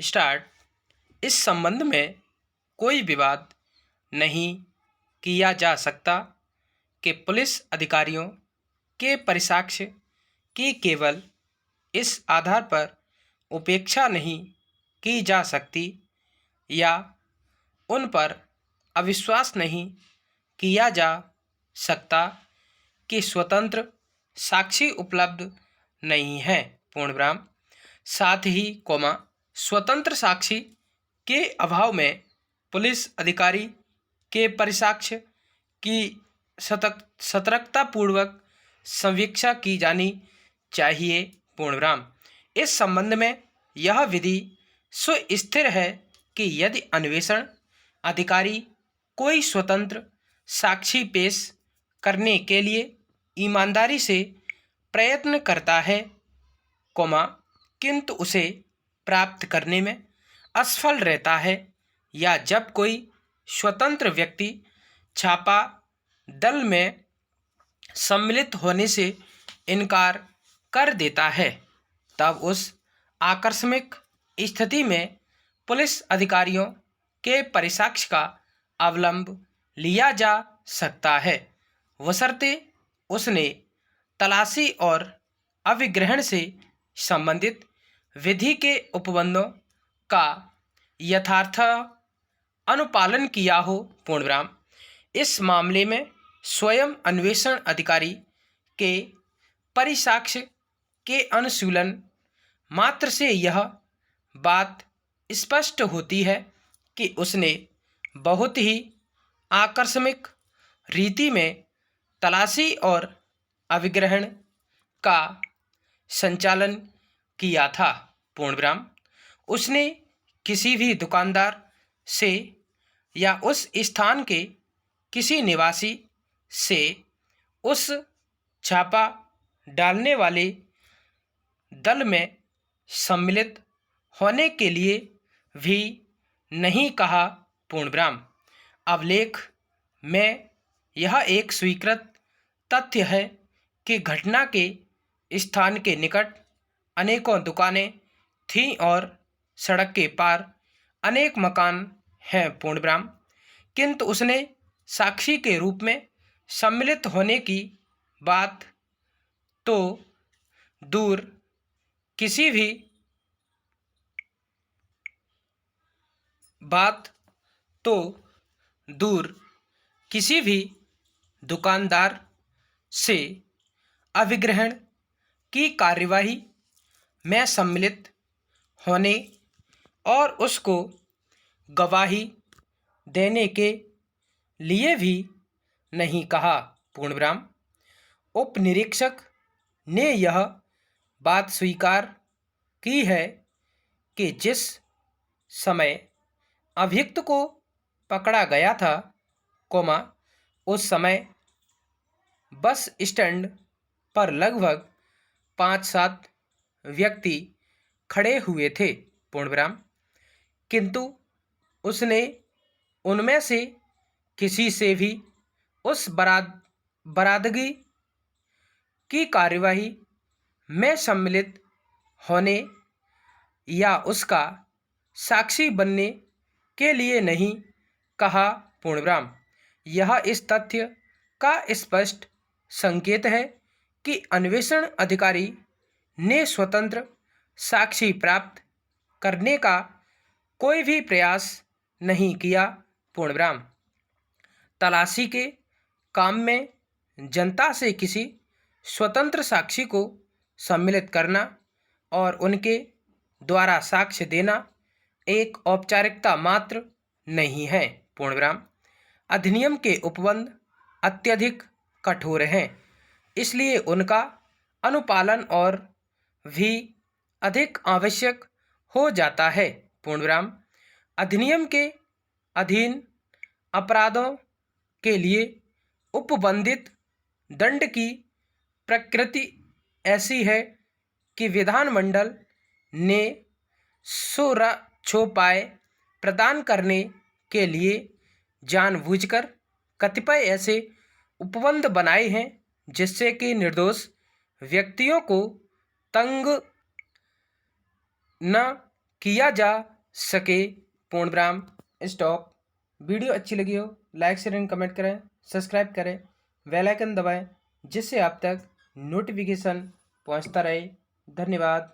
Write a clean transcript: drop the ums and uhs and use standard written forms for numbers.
Start. इस संबंध में कोई विवाद नहीं किया जा सकता कि पुलिस अधिकारियों के परिसाक्ष्य की केवल इस आधार पर उपेक्षा नहीं की जा सकती या उन पर अविश्वास नहीं किया जा सकता कि स्वतंत्र साक्षी उपलब्ध नहीं है, पूर्णविराम। साथ ही स्वतंत्र साक्षी के अभाव में पुलिस अधिकारी के परिसाक्ष्य की सतर्कतापूर्वक समीक्षा की जानी चाहिए, पूर्णविराम। इस संबंध में यह विधि सुस्थिर है कि यदि अन्वेषण अधिकारी कोई स्वतंत्र साक्षी पेश करने के लिए ईमानदारी से प्रयत्न करता है, किंतु उसे प्राप्त करने में असफल रहता है, या जब कोई स्वतंत्र व्यक्ति छापा दल में सम्मिलित होने से इनकार कर देता है, तब उस आकस्मिक स्थिति में पुलिस अधिकारियों के परिसाक्ष्य का अवलंब लिया जा सकता है, बशर्ते उसने तलाशी और अभिग्रहण से संबंधित विधि के उपबंधों का यथार्थ अनुपालन किया हो, पूर्णविराम। इस मामले में स्वयं अन्वेषण अधिकारी के परिसाक्ष्य के अनुशीलन मात्र से यह बात स्पष्ट होती है कि उसने बहुत ही आकस्मिक रीति में तलाशी और अभिग्रहण का संचालन किया था, पूर्णविराम। उसने किसी भी दुकानदार से या उस स्थान के किसी निवासी से उस छापा डालने वाले दल में सम्मिलित होने के लिए भी नहीं कहा, पूर्णविराम। अभिलेख में यह एक स्वीकृत तथ्य है कि घटना के स्थान के निकट अनेकों दुकानें थीं और सड़क के पार अनेक मकान हैं, पूर्णविराम। किंतु उसने साक्षी के रूप में सम्मिलित होने की बात तो दूर किसी भी दुकानदार से अभिग्रहण की कार्यवाही में सम्मिलित होने और उसको गवाही देने के लिए भी नहीं कहा, पूर्णविराम। उप निरीक्षक ने यह बात स्वीकार की है कि जिस समय अभियुक्त को पकड़ा गया था, उस समय बस स्टैंड पर लगभग 5-7 व्यक्ति खड़े हुए थे, पूर्णविराम। किंतु उसने उनमें से किसी से भी उस बरादगी की कार्यवाही में सम्मिलित होने या उसका साक्षी बनने के लिए नहीं कहा, पूर्णविराम। यह इस तथ्य का स्पष्ट संकेत है कि अन्वेषण अधिकारी ने स्वतंत्र साक्षी प्राप्त करने का कोई भी प्रयास नहीं किया, पूर्णविराम। तलाशी के काम में जनता से किसी स्वतंत्र साक्षी को सम्मिलित करना और उनके द्वारा साक्ष्य देना एक औपचारिकता मात्र नहीं है, पूर्णविराम। अधिनियम के उपबंध अत्यधिक कठोर हैं, इसलिए उनका अनुपालन और भी अधिक आवश्यक हो जाता है, पूर्णविराम। अधिनियम के अधीन अपराधों के लिए उपबंधित दंड की प्रकृति ऐसी है कि विधानमंडल ने सुरक्षोपाय प्रदान करने के लिए जानबूझकर कतिपय ऐसे उपबंध बनाए हैं जिससे कि निर्दोष व्यक्तियों को तंग न किया जा सके पूर्णविराम स्टॉप। वीडियो अच्छी लगी हो लाइक शेयर एंड कमेंट करें, सब्सक्राइब करें, बेल आइकन दबाएं जिससे आप तक नोटिफिकेशन पहुंचता रहे। धन्यवाद।